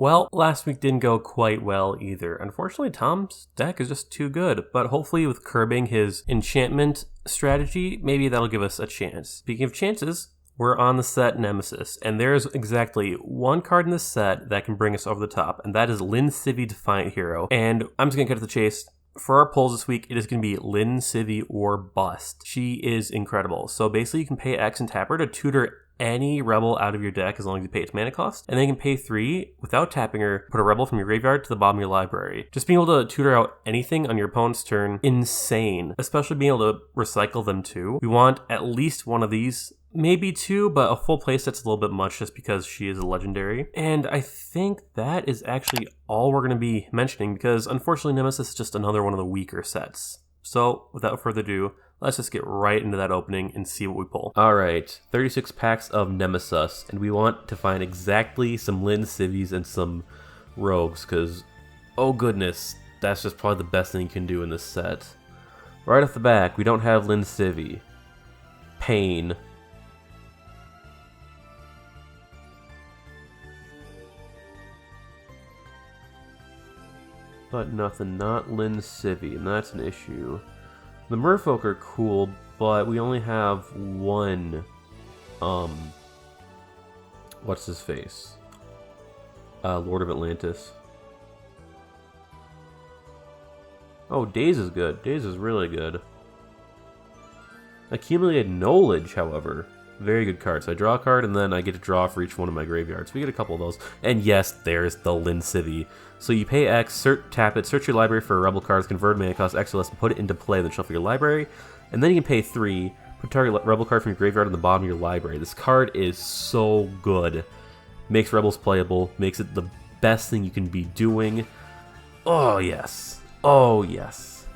Well, last week didn't go quite well either. Unfortunately, Tom's deck is just too good, but hopefully with curbing his enchantment strategy, maybe that'll give us a chance. Speaking of chances, we're on the set Nemesis, and there's exactly one card in this set that can bring us over the top, and that is Lynn Civvy Defiant Hero. And I'm just gonna cut to the chase. For our polls this week, it is going to be Lynn Civvy or bust. She is incredible. So basically you can pay X and tap her to tutor any rebel out of your deck as long as you pay its mana cost. And then you can pay 3 without tapping her, put a rebel from your graveyard to the bottom of your library. Just being able to tutor out anything on your opponent's turn, insane. Especially being able to recycle them too. We want at least one of these, maybe 2, but a full playset's a little bit much just because she is a legendary. And I think that is actually all we're going to be mentioning because unfortunately Nemesis is just another one of the weaker sets. So without further ado, let's just get right into that opening and see what we pull. Alright, 36 packs of Nemesis, and we want to find exactly some Lynn Civvies and some rogues because, oh goodness, that's just probably the best thing you can do in this set. Right off the back, we don't have Lynn Civvy. Pain. But nothing, not Lynn Civvy, and that's an issue. The Merfolk are cool, but we only have one, what's his face? Lord of Atlantis. Oh, Daze is good. Daze is really good. Accumulated Knowledge, however. Very good card. So I draw a card, and then I get to draw for each one of my graveyards. We get a couple of those. And yes, there's the Lynn Civvy. So you pay X, tap it, search your library for rebel cards, convert mana cost X or less, and put it into play, then shuffle your library. And then you can pay 3, put target rebel card from your graveyard on the bottom of your library. This card is so good. Makes rebels playable, makes it the best thing you can be doing. Oh, yes. Oh, yes.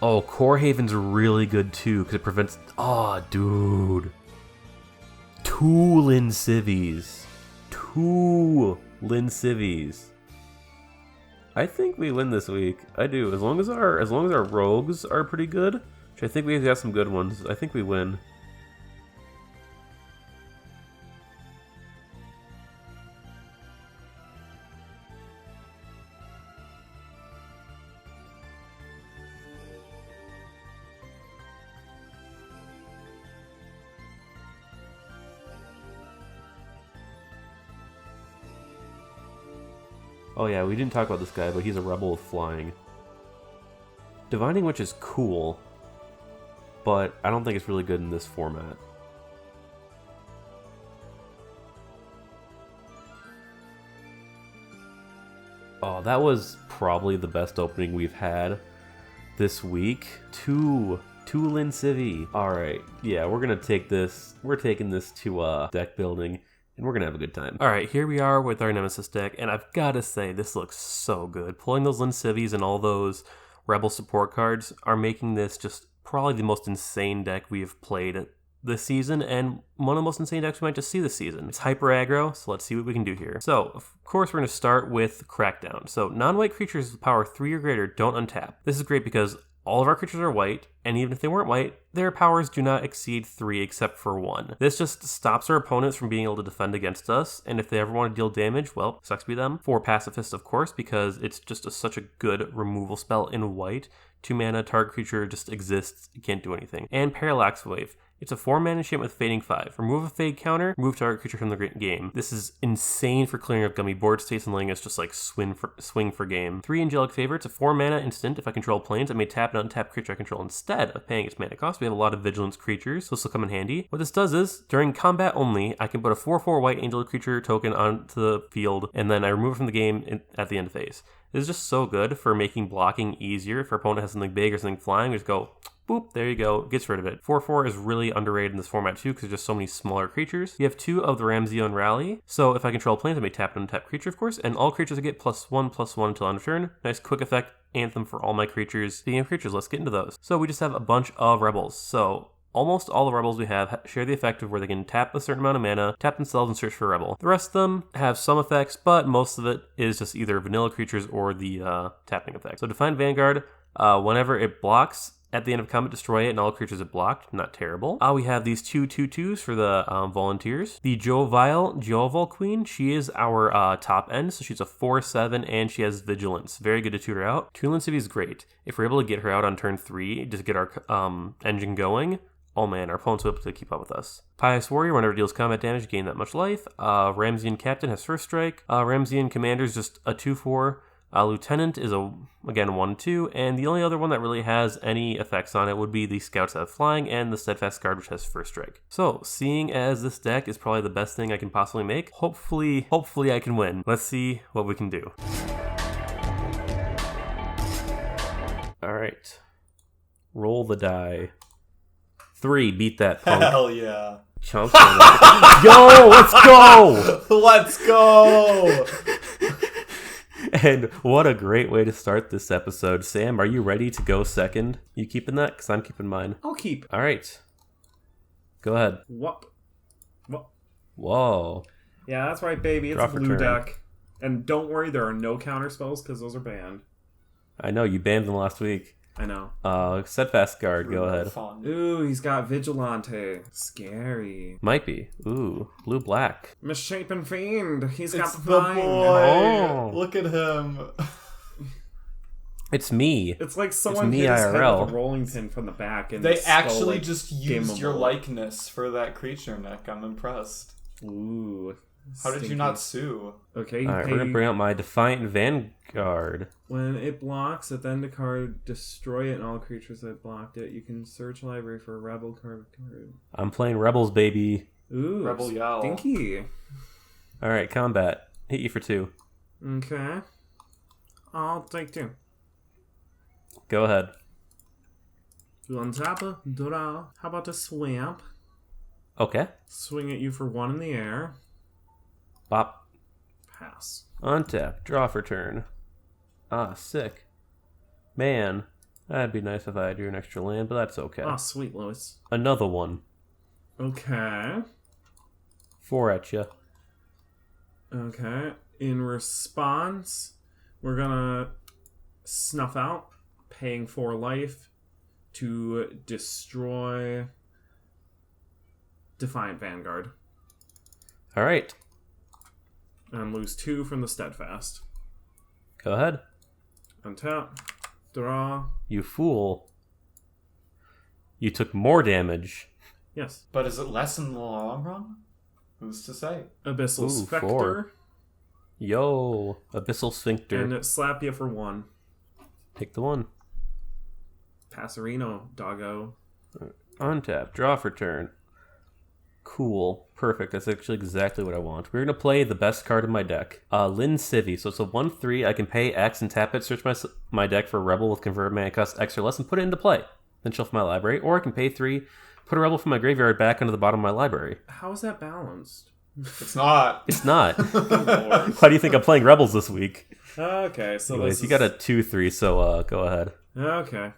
Oh, Core Haven's really good too, because it prevents... Oh, dude. 2 Lynn Civvies. 2 Lynn Civvies. I think we win this week. I do. As long as our rogues are pretty good, which I think we've got some good ones, I think we win. Oh yeah, we didn't talk about this guy, but he's a rebel with flying. Divining Witch is cool, but I don't think it's really good in this format. Oh, that was probably the best opening we've had this week. 2 Lynn Civvy. Alright, yeah, we're gonna take this. We're taking this to deck building. And we're going to have a good time. Alright, here we are with our Nemesis deck, and I've got to say, this looks so good. Pulling those Lynn Civvies and all those Rebel support cards are making this just probably the most insane deck we have played this season, and one of the most insane decks we might just see this season. It's hyper aggro, so let's see what we can do here. So, of course, we're going to start with Crackdown. So, non-white creatures with power 3 or greater don't untap. This is great because all of our creatures are white, and even if they weren't white, their powers do not exceed 3 except for 1. This just stops our opponents from being able to defend against us, and if they ever want to deal damage, well, sucks to be them. 4 Pacifist, of course, because it's just such a good removal spell in white. 2 mana, target creature just exists, you can't do anything. And Parallax Wave. It's a 4-mana enchantment with Fading 5. Remove a Fade counter, remove target creature from the game. This is insane for clearing up gummy board states and letting us just like swing for game. 3 Angelic Favor. It's a 4-mana instant. If I control planes, I may tap an untap creature I control instead of paying its mana cost. We have a lot of Vigilance creatures, so this will come in handy. What this does is, during combat only, I can put a 4/4 white Angelic creature token onto the field, and then I remove it from the game at the end of phase. This is just so good for making blocking easier. If our opponent has something big or something flying, we just go... Boop, there you go, gets rid of it. 4/4 is really underrated in this format too because there's just so many smaller creatures. You have 2 of the Ramsey Rally, so if I control planes, I may tap an untap creature, of course, and all creatures get +1/+1 until end of turn. Nice quick effect, Anthem for all my creatures. Speaking of creatures, let's get into those. So we just have a bunch of rebels. So almost all the rebels we have share the effect of where they can tap a certain amount of mana, tap themselves, and search for a rebel. The rest of them have some effects, but most of it is just either vanilla creatures or the tapping effect. So Defiant Vanguard, whenever it blocks, At the end of combat, destroy it and all creatures it blocked. Not terrible. We have these 2/2/2s for the volunteers. The Joval Queen, she is our top end, so she's a 4/7 and she has Vigilance. Very good to tutor out. Tulin Civi is great. If we're able to get her out on turn 3 to get our engine going, oh man, our opponents will be able to keep up with us. Pious Warrior, whenever it deals combat damage, gain that much life. Ramsian Captain has first strike. Ramsian Commander is just a 2/4. Lieutenant is again 1/2, and the only other one that really has any effects on it would be the Scouts that have flying and the Steadfast Guard, which has first strike. So, seeing as this deck is probably the best thing I can possibly make, hopefully I can win. Let's see what we can do. Alright. Roll the die. 3, beat that punk. Hell yeah. Chomp. Yo, let's go! Let's go! And what a great way to start this episode. Sam, are you ready to go second? You keeping that? Because I'm keeping mine. I'll keep. All right. Go ahead. What? Whoa. Yeah, that's right, baby. It's Draw a for blue turn. deck. And don't worry, there are no counter spells because those are banned. I know, you banned them last week. I know. Steadfast Guard, go ahead. Fun. Ooh, he's got Vigilante. Scary. Might be. Ooh, blue-black. Misshapen Fiend. He's got It's the the vine. boy. Oh. Look at him. It's me. It's like someone me hit his head IRL. with a rolling pin from the back. And They the skull, actually like, just game used your over. likeness for that creature, Nick. I'm impressed. Ooh. How did you stinky. not sue? Okay, you All right, pay... we're going to bring out my Defiant Vanguard. When it blocks, at the end of card, destroy it and all creatures that blocked it. You can search library for a rebel card. I'm playing Rebels, baby. Ooh, Rebel Yowl. stinky. All right, combat. Hit you for 2. Okay. I'll take 2. Go ahead. You untap a draw. How about a swamp? Okay. Swing at you for 1 in the air. Bop. Pass. Untap. Draw for turn. Sick. Man, that'd be nice if I drew an extra land, but that's okay. Oh, sweet, Lois. Another one. Okay. 4 at you. Okay. In response, we're gonna snuff out, paying 4 life to destroy Defiant Vanguard. All right. And lose 2 from the Steadfast. Go ahead. Untap. Draw. You fool. You took more damage. Yes. But is it less in the long run? Who's to say? Abyssal Ooh, Spectre. 4. Yo. Abyssal Sphincter. And slap you for 1. Take the 1. Passerino, doggo. Untap. Draw for turn. Cool. Perfect. That's actually exactly what I want. We're going to play the best card in my deck. Lin Civi. So it's a 1/3. I can pay X and tap it, search my deck for a Rebel with convert mana cost X or less, and put it into play. Then shuffle my library. Or I can pay 3, put a Rebel from my graveyard back onto the bottom of my library. How is that balanced? It's not. It's not. Lord. Why do you think I'm playing Rebels this week? Okay, so Anyways, this you got a 2/3, so go ahead. Okay.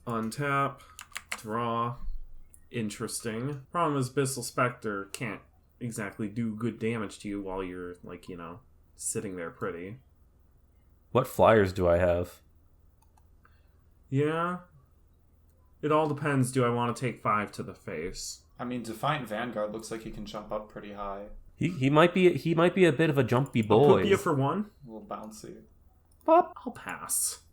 Untap. Draw. Interesting. Problem is, Abyssal Spectre can't exactly do good damage to you while you're, like, you know, sitting there pretty. What flyers do I have? Yeah. It all depends. Do I want to take 5 to the face? I mean, Defiant Vanguard looks like he can jump up pretty high. He might be a bit of a jumpy I'll boy. put you for 1. A little bouncy. Pop. I'll pass.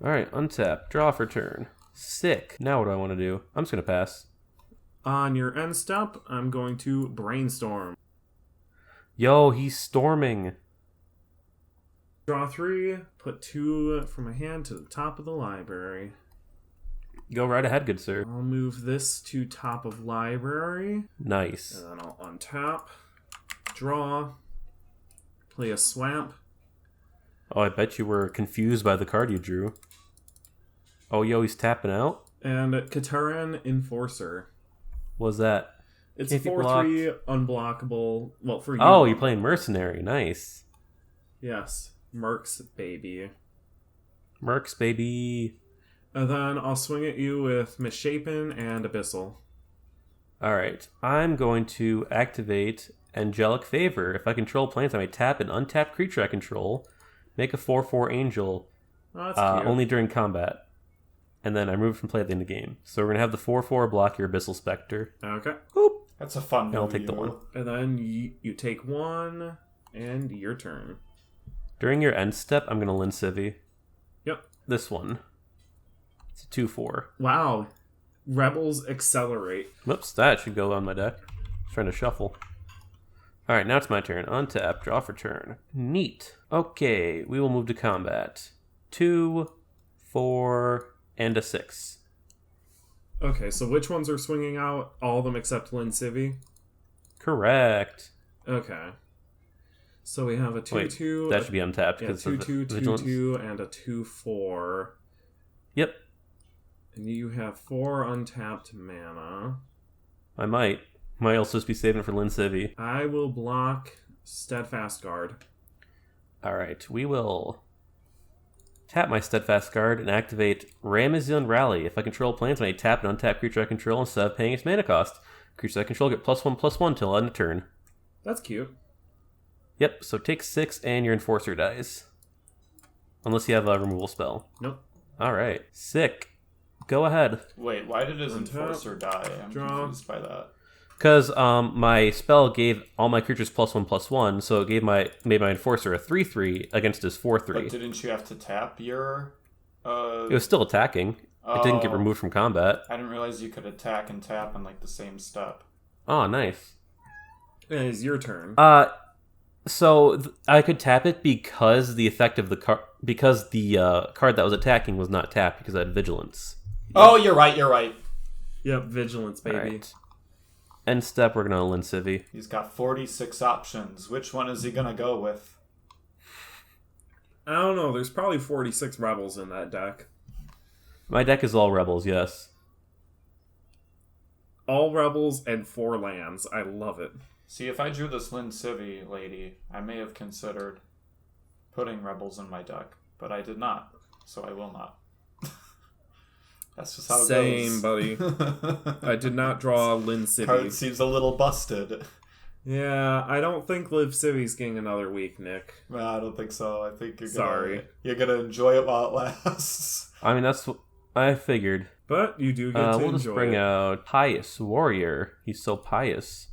All right, untap, draw for turn. Sick. Now what do I want to do? I'm just gonna pass. On your end step, I'm going to brainstorm. Yo, he's storming. Draw 3, put 2 from my hand to the top of the library. Go right ahead, good sir. I'll move this to top of library. Nice. And then I'll untap, draw, play a swamp. Oh, I bet you were confused by the card you drew. Oh, yo, he's tapping out? And Kataran Enforcer. What was that? It's Can't be 4/3 unblockable. Well, for you. Oh, you're playing Mercenary. Nice. Yes. Mercs, baby. Mercs, baby. And then I'll swing at you with Misshapen and Abyssal. Alright, I'm going to activate Angelic Favor. If I control plants, I may tap an untapped creature I control. Make a 4/4 angel. Oh, that's cute. Only during combat. and then I removed from play at the end of the game. So we're gonna have the 4/4 block your Abyssal Spectre. Okay. Boop. That's a fun And I'll move, take the you. one. And then you take one, and your turn. During your end step, I'm gonna Lin Civvy. Yep. This one. It's a 2/4. Wow. Rebels accelerate. Whoops, that should go on my deck. Trying to shuffle. Alright, now it's my turn. Untap, draw for turn. Neat. Okay, we will move to combat. 2, 4, and a 6. Okay, so which ones are swinging out? All of them except Lin Civvy? Correct. Okay. So we have a 2/2. That should be untapped Yeah, because 2/2, of vigilance. 2/2, and a 2/4. Yep, And you have 4 untapped mana. I might. Might also just be saving it for Lin Civvy. I will block Steadfast Guard. Alright, we will tap my Steadfast Guard and activate Ramazan Rally. If I control planes, when I tap an untapped creature I control instead of paying its mana cost, creatures I control get +1/+1 till end of turn. That's cute. Yep, so take 6 and your Enforcer dies. Unless you have a removal spell. Nope. Alright, sick. Go ahead. Wait, why did his Untap, Enforcer die? I'm draw. confused by that. Because my spell gave all my creatures +1/+1, so it made my Enforcer a 3/3 against his 4/3. But didn't you have to tap your... It was still attacking. It didn't get Oh. removed from combat. I didn't realize you could attack and tap in like the same step. Oh, nice. It is your turn. So I could tap it because the effect of the card, because the card that was attacking was not tapped because I had Vigilance. Oh, you're right. Yep, Vigilance, baby. Alright. End step, we're gonna Lin Civvy. He's got 46 options. Which one is he gonna go with? I don't know, there's probably 46 Rebels in that deck. My deck is all Rebels, yes. All Rebels and 4 lands. I love it. See, if I drew this Lin Civvy lady, I may have considered putting Rebels in my deck, but I did not, so I will not. That's just how it Same, goes. buddy. I did not draw Lin Civvy. Card seems a little busted. Yeah, I don't think Liv Civi's getting another week, Nick. No, I don't think so. I think Sorry. you're gonna enjoy it while it lasts. I mean, that's what I figured. But you do get to We'll enjoy just bring it. out Pious Warrior. He's so pious.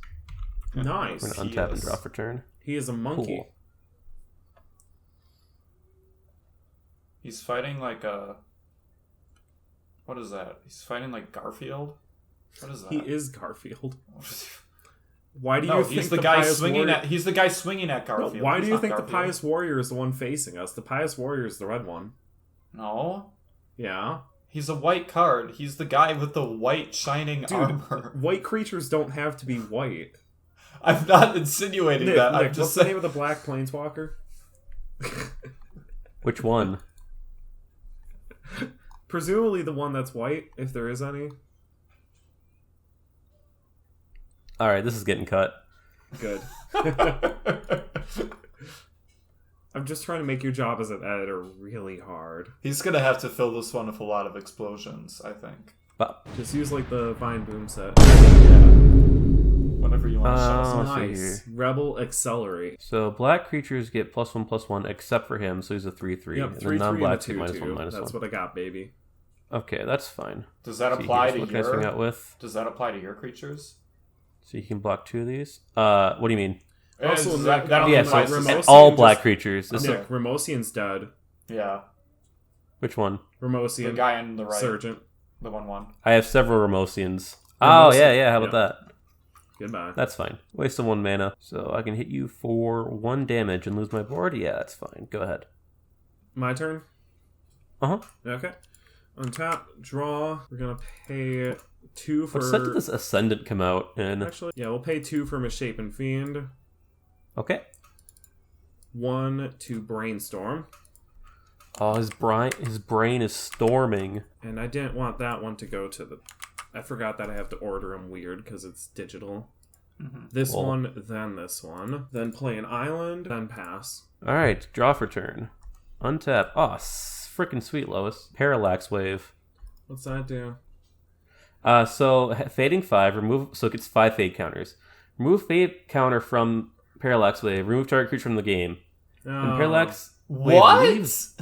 Nice. We're gonna untap and draw for turn. He is a monkey. Cool. He's fighting like a... What is that? He's fighting like Garfield? What is that? He is Garfield. Why do you No, think he's the guy Pious swinging Warrior... at. He's the guy swinging at No, Garfield. why do He's you not think Garfield. the Pious Warrior is the one facing us? The Pious Warrior is the red one. No, Yeah. he's a white card. He's the guy with the white shining armor. White creatures don't have to be white. I'm not insinuating Nick, that. I'm Nick, just what's the saying. name of the Black Planeswalker? Which one? Presumably the one that's white, if there is any. Alright, this is getting cut. Good. I'm just trying to make your job as an editor really hard. He's gonna have to fill this one with a lot of explosions, I think. But, Just use like the Vine Boom set. Yeah. Whatever you want to show us. let's see Nice. here. Rebel Accelerate. So black creatures get +1/+1 except for him, so he's a 3/3. Yep, and 3/3 then non-blacks and get a -1/-1. 2/2. That's what I got, baby. Okay, that's fine. Does that See apply here, to so what can I swing out your? with? Does that apply to your creatures? So you can block 2 of these. What do you mean? Also, Does Nick, that only Yeah, applies so to- Ramosian all just- black creatures. This Nick, Ramosian's dead. Yeah, Which one? the Ramosian. guy on the right, Sergeant. the 1/1. I have several Ramosians. Oh, Ramosian, yeah, how about that? Goodbye. That's fine. Waste of 1 mana. So I can hit you for 1 damage and lose my board? Yeah, that's fine. Go ahead. My turn? Uh-huh. Okay. Untap, draw. We're gonna pay 2 for... What set did this Ascendant come out in? Actually, yeah, we'll pay 2 for Misshapen Fiend. Okay. 1 to Brainstorm. Oh, his brain is storming. And I didn't want that one to go to the... I forgot that I have to order them weird because it's digital. This Cool. one, then this one. Then play an island, then pass. Alright, draw for turn. Untap. Oh, freaking sweet, Lois. Parallax Wave. What's that do? So fading 5, remove, so it gets 5 fade counters. Remove fade counter from Parallax Wave, remove target creature from the game. And Parallax Wave What? leaves.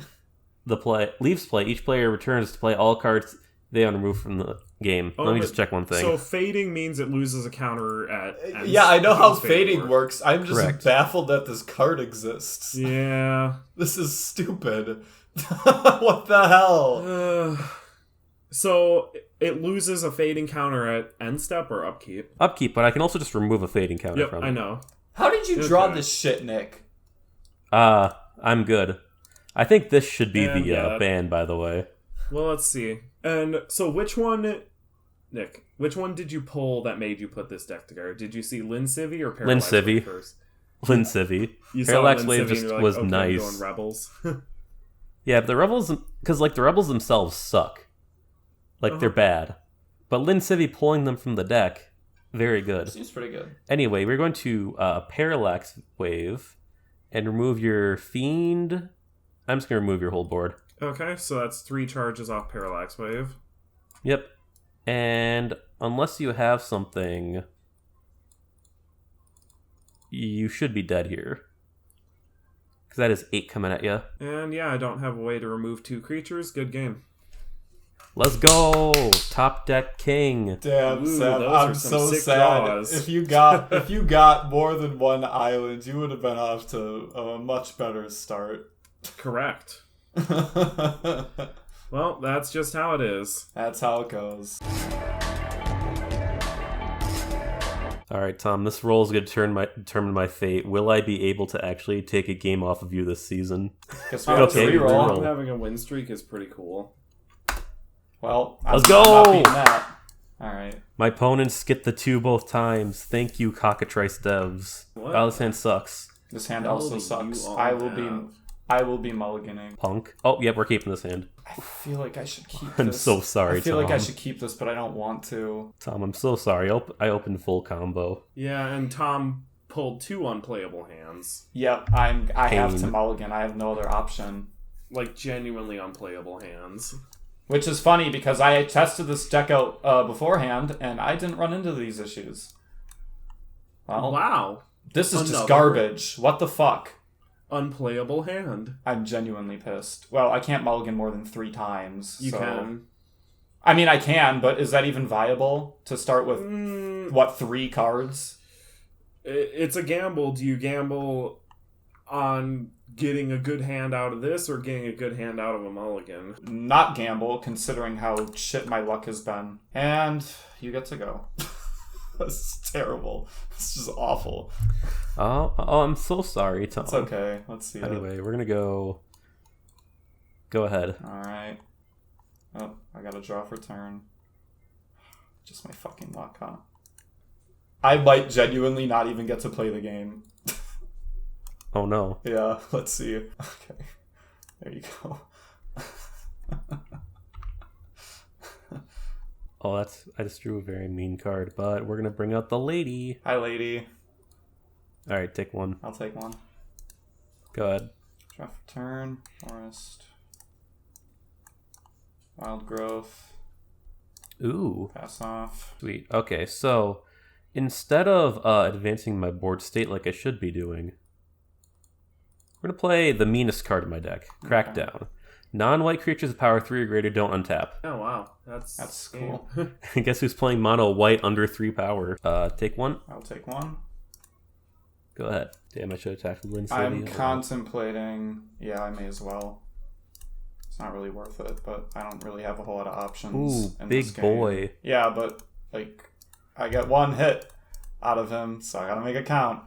leaves play, each player returns to play all cards they own removed from the game. Let me just check one thing. So fading means it loses a counter at... Yeah, I know how fading works. I'm just Correct. baffled that this card exists. Yeah. This is stupid. What the hell? So it loses a fading counter at end step or upkeep? Upkeep, but I can also just remove a fading counter Yep, from it. I know. How did you draw this shit, Nick? I'm good. I think this should be And, the ban, by the way. Well, let's see. And so which one, Nick, which one did you pull that made you put this deck together? Did you see Lin Civvy or Parallax Lin Civvy. Wave first? Lin Civvy. You Parallax saw Lin Wave Civvy just and you're was okay, I'm nice. going Rebels. Yeah, but the Rebels... Because, like, the Rebels themselves suck. Like, they're bad. But Lin Civvy pulling them from the deck, very good. Seems pretty good. Anyway, we're going to Parallax Wave and remove your Fiend. I'm just going to remove your whole board. Okay, so that's 3 charges off Parallax Wave. Yep. And unless you have something, you should be dead here. Because that is 8 coming at you. And yeah, I don't have a way to remove 2 creatures. Good game. Let's go! Top deck king. Damn, Ooh, Sam, those are I'm some so sick sad. draws. If you got more than one island, you would have been off to a much better start. Correct. Well, that's just how it is. That's how it goes. Alright, Tom, this roll is going to determine my fate. Will I be able to actually take a game off of you this season? Guess we have to Okay, reroll. reroll. Having a win streak is pretty cool. Well, Let's I'm go! not beating that. Alright. My opponents get the 2 both times. Thank you, Cockatrice devs. What? Wow, this hand sucks. This hand What also do you sucks. all I will be mulliganing. Punk. Oh, yep, we're keeping this hand. I feel like I should keep I'm this. so sorry, I feel like I Tom. should keep this, but I don't want to. Tom, I'm so sorry. I opened full combo. Yeah, and Tom pulled 2 unplayable hands. Yep, I have to Pain. mulligan. I have no other option. Like, genuinely unplayable hands. Which is funny because I tested this deck out beforehand and I didn't run into these issues. Well, Wow. this is just Another garbage. What the fuck? Unplayable hand. I'm genuinely pissed. Well, I can't mulligan more than 3 times. You so- can. I mean, I can, but is that even viable to start with, Mm, 3 cards? it's a gamble. Do you gamble on getting a good hand out of this or getting a good hand out of a mulligan? Not gamble, considering how shit my luck has been. And you get to go. This is terrible. This is awful. Oh, I'm so sorry, Tom. It's okay. Let's see Anyway, we're gonna go ahead. Alright. Oh, I gotta draw for turn. Just my fucking luck, huh? I might genuinely not even get to play the game. Oh no. Yeah, let's see. Okay. There you go. Oh, I just drew a very mean card, but we're gonna bring out the lady. Hi, lady. Alright, take one. I'll take one. Go ahead. Draw for turn. Forest. Wild growth. Ooh, Pass off. sweet. Okay, so instead of advancing my board state like I should be doing, we're gonna play the meanest card in my deck, Crackdown. Non-white creatures with power 3 or greater don't untap. Oh, wow. That's cool. Guess who's playing mono white under 3 power? Take one. I'll take one. Go ahead. Damn, I should attack Lin City. I'm contemplating. Yeah, I may as well. It's not really worth it, but I don't really have a whole lot of options. Ooh, in big this game. boy. Yeah, but like, I get 1 hit out of him, so I gotta make it count.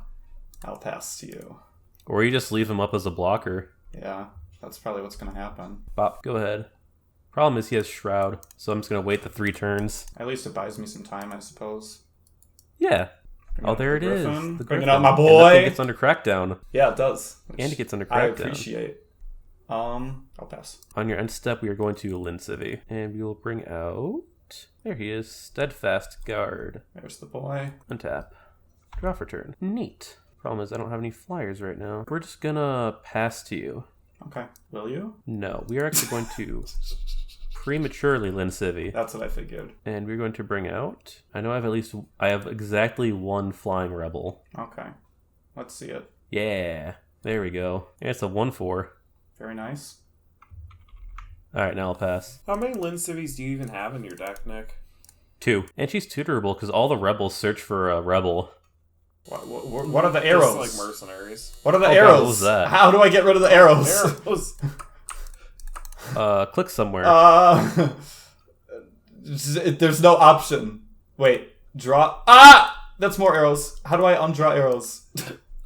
I'll pass to you. Or you just leave him up as a blocker. Yeah, that's probably what's gonna happen. Bop, go ahead. Problem is he has Shroud, so I'm just gonna wait the 3 turns. At least it buys me some time, I suppose. Yeah. Bring Oh, out there it the is. Griffin. The Bringing Griffin. out my And that boy. thing gets under Crackdown. Yeah, it does. And it gets under I Crackdown. appreciate. I'll pass. On your end step, we are going to Lin Civvy. And we will bring out... There he is. Steadfast Guard. There's the boy. Untap. Draw for turn. Neat. Problem is I don't have any flyers right now. We're just gonna pass to you. Okay. Will you? No, we are actually going to prematurely Lin Civvy. That's what I figured. And we're going to bring out... I know I have exactly 1 flying rebel. Okay. Let's see it. Yeah. There we go. And it's a 1/4. Very nice. Alright, now I'll pass. How many Lin Civies do you even have in your deck, Nick? 2. And she's tutorable because all the rebels search for a rebel. What are the arrows? Just like mercenaries. What are the God, arrows? what was that? How do I get rid of the arrows? Arrows. Click somewhere. There's no option. Wait, draw. Ah! That's more arrows. How do I undraw arrows?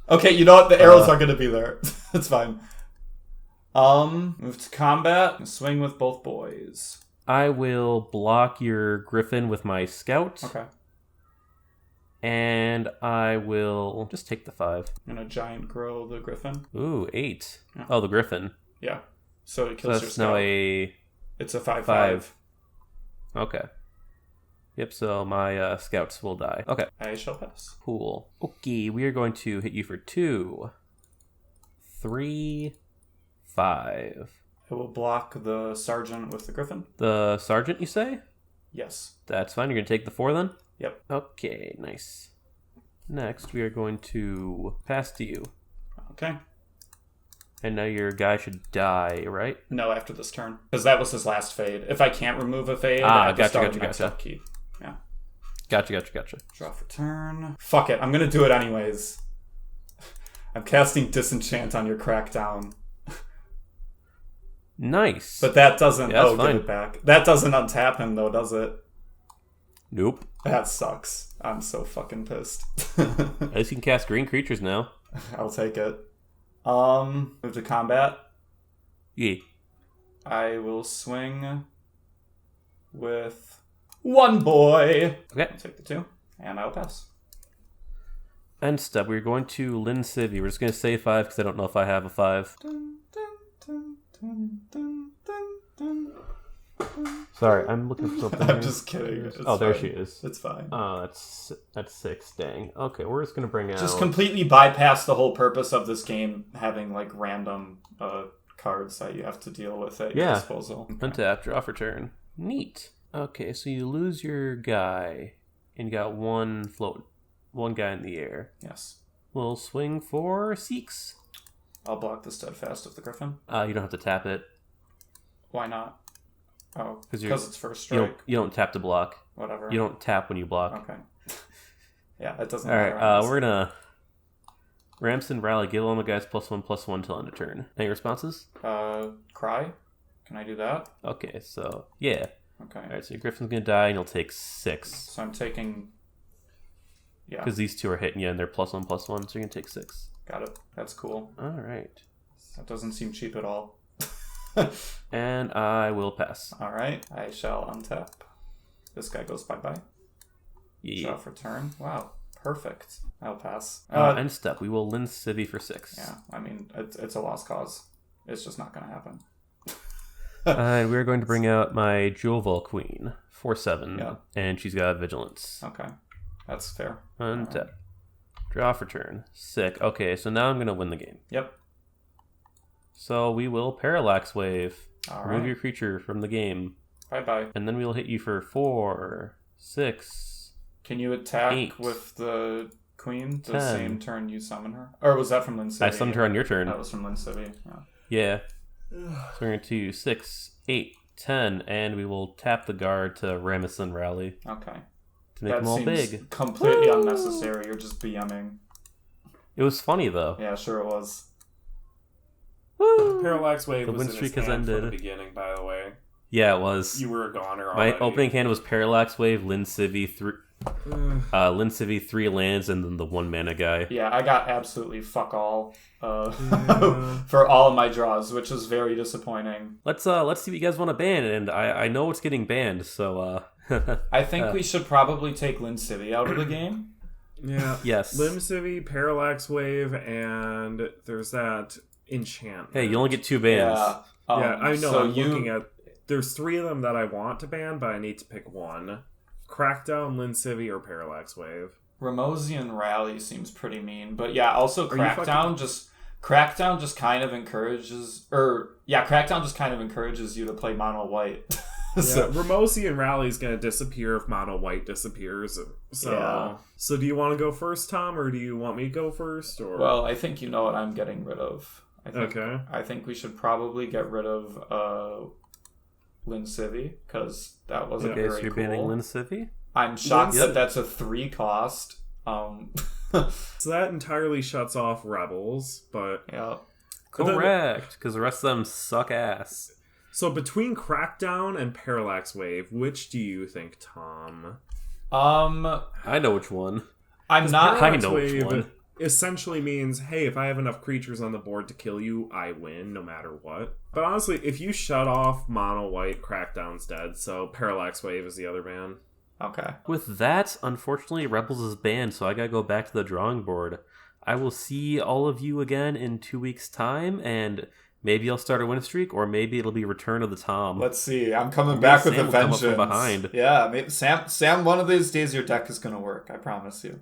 Okay, you know what? The arrows are gonna be there. It's fine. Move to combat. Swing with both boys. I will block your griffin with my scout. Okay. And I will just take the 5. I'm gonna giant grow the griffin. Ooh, 8. Yeah. Oh, the griffin. Yeah. So it So kills your that's scout. now a It's a 5/5. 5. Okay. Yep, so my scouts will die. Okay, I shall pass. cool. Okay, we are going to hit you for 2, 3, 5. I will block the sergeant with the griffin. The sergeant, you say? Yes. That's fine. You're going to take the 4 then? Yep. Okay, nice. Next, we are going to pass to you. Okay. And now your guy should die, right? No, after this turn. Because that was his last fade. If I can't remove a fade, Ah, at the start of gotcha. next upkeep. Yeah. Gotcha. Draw for turn. Fuck it. I'm going to do it anyways. I'm casting Disenchant on your Crackdown. Nice. But that doesn't... Yeah, that's give fine. it back. That doesn't untap him, though, does it? Nope. That sucks. I'm so fucking pissed. At least you can cast green creatures now. I'll take it. Move to combat. Yeah. I will swing with one boy. Okay. I'll take the 2, and I'll pass. End step. We're going to Lin Civi. We're just going to say 5 because I don't know if I have a 5. Dun, dun, dun, dun, dun, dun, dun, dun. Sorry, I'm looking for something. I'm here. just kidding. It's Oh, there fine. she is. It's fine. Oh, that's 6. Dang. Okay, we're just going to bring out... Just completely bypass the whole purpose of this game having like random cards that you have to deal with at your disposal. Untap, draw for turn. Neat. Okay, so you lose your guy and you got one guy in the air. Yes. We'll swing for 6. I'll block the Steadfast of the Griffin. You don't have to tap it. Why not? Oh, 'Cause because it's first You strike. don't tap to block. Whatever. You don't tap when you block. Okay. Yeah, it doesn't All matter. right, we're gonna Ramson Rally. Give all my guys +1/+1 till end of turn. Any responses? Cry? Can I do that? Okay, so yeah. Okay. All right, so your Griffin's gonna die, and you'll take 6 So I'm taking... Yeah, because these 2 are hitting you, and they're +1/+1, so you're gonna take 6. got it. That's cool. All right, That doesn't seem cheap at all. and I will pass. All right, I shall untap. This guy goes bye-bye. Yeah. Draw for turn. Wow, perfect. I'll pass. End step. We will Lin Civi for 6. Yeah, I mean, it's a lost cause. It's just not going to happen. And we're going to bring out my Joval Queen, 4/7, Yeah. and she's got Vigilance. Okay, that's fair. Untap. Draw for turn. Sick. Okay, so now I'm going to win the game. Yep. So we will Parallax Wave. All Remove right. your creature from the game. Bye-bye. And then we'll hit you for 4, 6. Can you attack 8. with the queen the 10. same turn you summon her? Or was that from Lin City? I summoned her on your turn. That was from Lin City. Yeah. Yeah. So we're going to 6, 8, 10, and we will tap the guard to Ramison Rally Okay. to make them all seems big. completely unnecessary. You're just BMing. It was funny, though. Yeah, sure it was. Woo! Parallax Wave The was win in streak his has hand from ended. the beginning, by the way. Yeah, it was. You were a goner My already. opening hand was Parallax Wave, Lin Civi, 3 lands, and then the 1 mana guy. Yeah, I got absolutely fuck all Yeah. for all of my draws, which was very disappointing. Let's see what you guys want to ban, and I know it's getting banned, so I think we should probably take Lin City out of the game. Yeah. yes. Lim Civi, Parallax Wave, and there's that enchantment. Hey, you only get 2 bans. Yeah. Yeah, I know. So I'm looking at. There's 3 of them that I want to ban, but I need to pick one. Crackdown, Lin Civi, or Parallax Wave. Ramosian Rally seems pretty mean, but yeah, also Are you Crackdown just kind of encourages you to play mono white. Yeah, Ramosian Rally is going to disappear if Mono White disappears. So do you want to go first, Tom, or do you want me to go first? Or Well, I think you know what I'm getting rid of. Okay. I think we should probably get rid of Lin Civi, because that wasn't Okay, so very you're cool. banning Lin Civi? I'm shocked Yep. that that's a 3 cost. So that entirely shuts off Rebels, but Yeah. Correct, because the rest of them suck ass. so between Crackdown and Parallax Wave, which do you think, Tom? I know which one. I'm not. I Parallax know which Wave one. essentially means, hey, if I have enough creatures on the board to kill you, I win no matter what. But honestly, if you shut off Mono White, Crackdown's dead, so Parallax Wave is the other ban. Okay. With that, unfortunately, Rebels is banned, so I gotta go back to the drawing board. I will see all of you again in 2 weeks' time, and maybe I'll start a win streak, or maybe it'll be Return of the Tom. Let's see. I'm coming Maybe back with Sam a will come up from vengeance. behind. Yeah, maybe Sam. One of these days, your deck is gonna work. I promise you.